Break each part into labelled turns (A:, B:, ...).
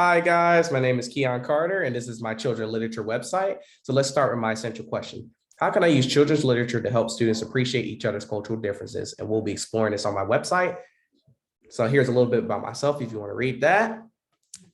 A: Hi guys, my name is Keon Carter and this is my children's literature website. So let's start with my essential question. How can I use children's literature to help students appreciate each other's cultural differences? And we'll be exploring this on my website. So here's a little bit about myself if you want to read that.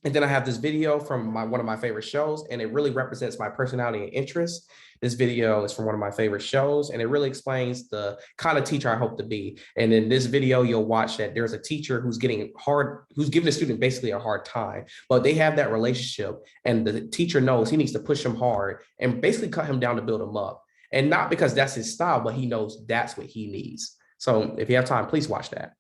A: And then I have this video from one of my favorite shows, and it really represents my personality and interests. This video is from one of my favorite shows, and it really explains the kind of teacher I hope to be. And in this video, you'll watch that there's a teacher who's giving a student basically a hard time, but they have that relationship, and the teacher knows he needs to push him hard and basically cut him down to build him up. And not because that's his style, but he knows that's what he needs. So if you have time, please watch that.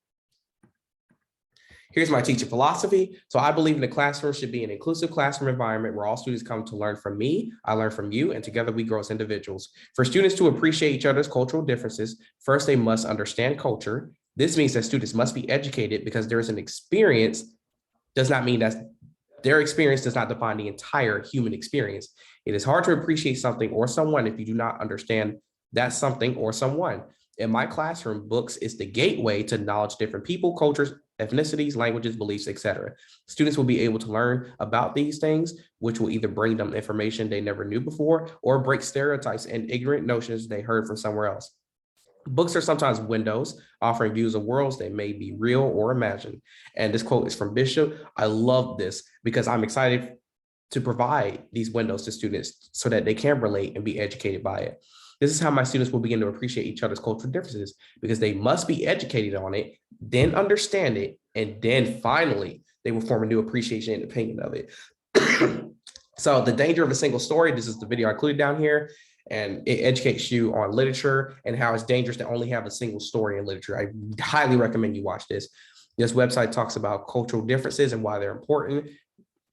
A: Here's my teaching philosophy. So I believe in the classroom should be an inclusive classroom environment where all students come to learn from me, I learn from you, and together we grow as individuals. For students to appreciate each other's cultural differences, first they must understand culture. This means that students must be educated because there is an experience, does not mean that their experience does not define the entire human experience. It is hard to appreciate something or someone if you do not understand that something or someone. In my classroom, books is the gateway to knowledge different people, cultures, ethnicities, languages, beliefs, etc. Students will be able to learn about these things, which will either bring them information they never knew before or break stereotypes and ignorant notions they heard from somewhere else. Books are sometimes windows offering views of worlds that may be real or imagined. And this quote is from Bishop. I love this because I'm excited to provide these windows to students so that they can relate and be educated by it. This is how my students will begin to appreciate each other's cultural differences because they must be educated on it, then understand it, and then finally they will form a new appreciation and opinion of it. So the danger of a single story, this is the video I included down here, and it educates you on literature and how it's dangerous to only have a single story in literature. I highly recommend you watch this. This website talks about cultural differences and why they're important.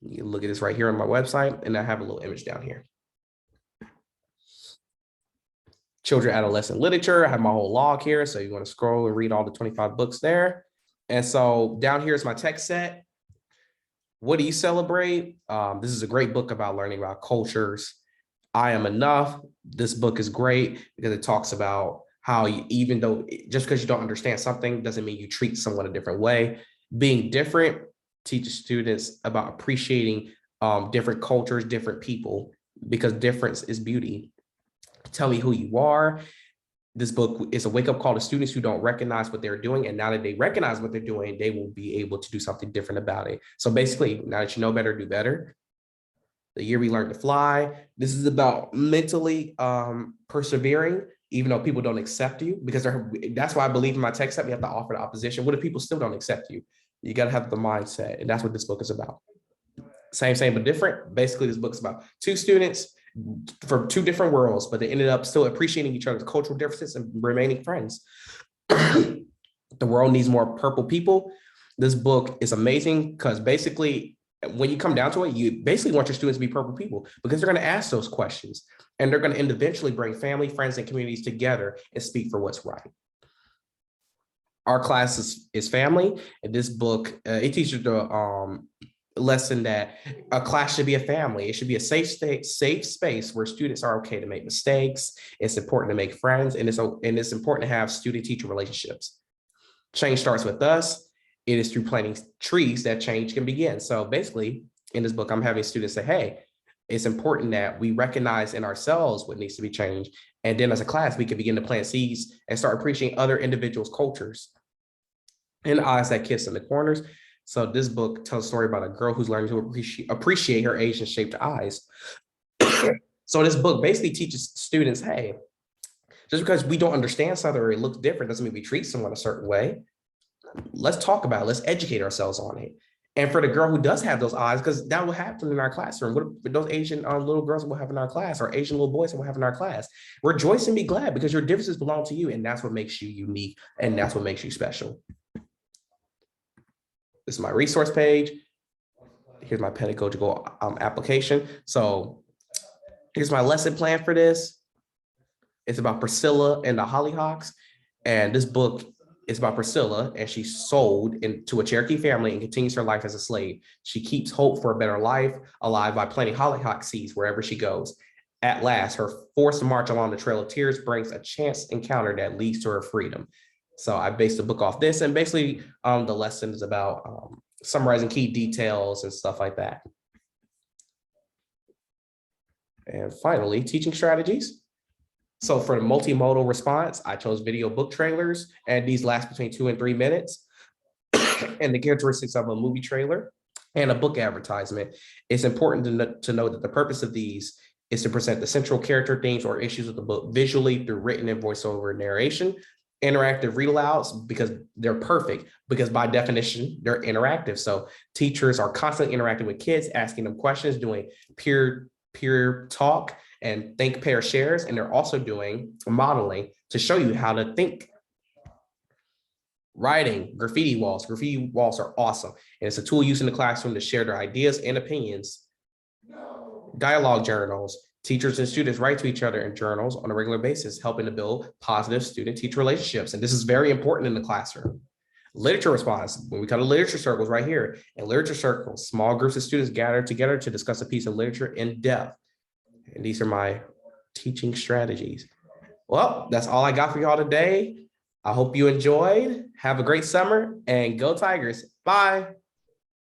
A: You can look at this right here on my website, and I have a little image down here. Children, adolescent literature. I have my whole log here. So you want to scroll and read all the 25 books there. And so down here is my text set. What do you celebrate? This is a great book about learning about cultures. I Am Enough. This book is great because it talks about how even though just because you don't understand something doesn't mean you treat someone a different way. Being different teaches students about appreciating different cultures, different people, because difference is beauty. Tell Me Who You Are. This book is a wake-up call to students who don't recognize what they're doing. And now that they recognize what they're doing, they will be able to do something different about it. So basically, now that you know better, do better. The Year We Learned to Fly. This is about mentally persevering, even though people don't accept you, because that's why I believe in my text that we have to offer the opposition. What if people still don't accept you? You got to have the mindset. And that's what this book is about. Same, but different. Basically, this book is about two students from two different worlds, but they ended up still appreciating each other's cultural differences and remaining friends. The world needs more purple people. This book is amazing because basically, when you come down to it, you basically want your students to be purple people because they're going to ask those questions and they're going to eventually bring family, friends, and communities together and speak for what's right. Our class is family, and this book, it teaches the lesson that a class should be a family. It should be a safe space where students are okay to make mistakes. It's important to make friends, and it's important to have student-teacher relationships. Change starts with us. It is through planting trees that change can begin. So basically, in this book, I'm having students say, hey, it's important that we recognize in ourselves what needs to be changed. And then as a class, we can begin to plant seeds and start appreciating other individuals' cultures. And eyes that kiss in the corners. So this book tells a story about a girl who's learning to appreciate her Asian-shaped eyes. So this book basically teaches students, hey, just because we don't understand something or it looks different doesn't mean we treat someone a certain way. Let's talk about it. Let's educate ourselves on it. And for the girl who does have those eyes, because that will happen in our classroom. What those Asian little girls will have in our class, or Asian little boys will have in our class. Rejoice and be glad because your differences belong to you, and that's what makes you unique, and that's what makes you special. This is my resource page. Here's my pedagogical application. So here's my lesson plan for this. It's about Priscilla and the Hollyhocks. And this book is about Priscilla, and she's sold into a Cherokee family and continues her life as a slave. She keeps hope for a better life alive by planting hollyhock seeds wherever she goes. At last, her forced march along the Trail of Tears brings a chance encounter that leads to her freedom. So I based the book off this, and basically the lesson is about summarizing key details and stuff like that. And finally, teaching strategies. So for the multimodal response, I chose video book trailers, and these last between 2 and 3 minutes. And the characteristics of a movie trailer and a book advertisement, it's important to know that the purpose of these is to present the central character themes or issues of the book visually through written and voiceover narration. Interactive read alouds, because they're perfect, because by definition, they're interactive. So teachers are constantly interacting with kids, asking them questions, doing peer talk and think, pair, shares, and they're also doing modeling to show you how to think. Writing, graffiti walls. Graffiti walls are awesome, and it's a tool used in the classroom to share their ideas and opinions. Dialogue journals. Teachers and students write to each other in journals on a regular basis, helping to build positive student-teacher relationships, and this is very important in the classroom. Literature response, when we come to literature circles right here. In literature circles, small groups of students gather together to discuss a piece of literature in depth. And these are my teaching strategies. Well, that's all I got for y'all today. I hope you enjoyed. Have a great summer and go Tigers. Bye.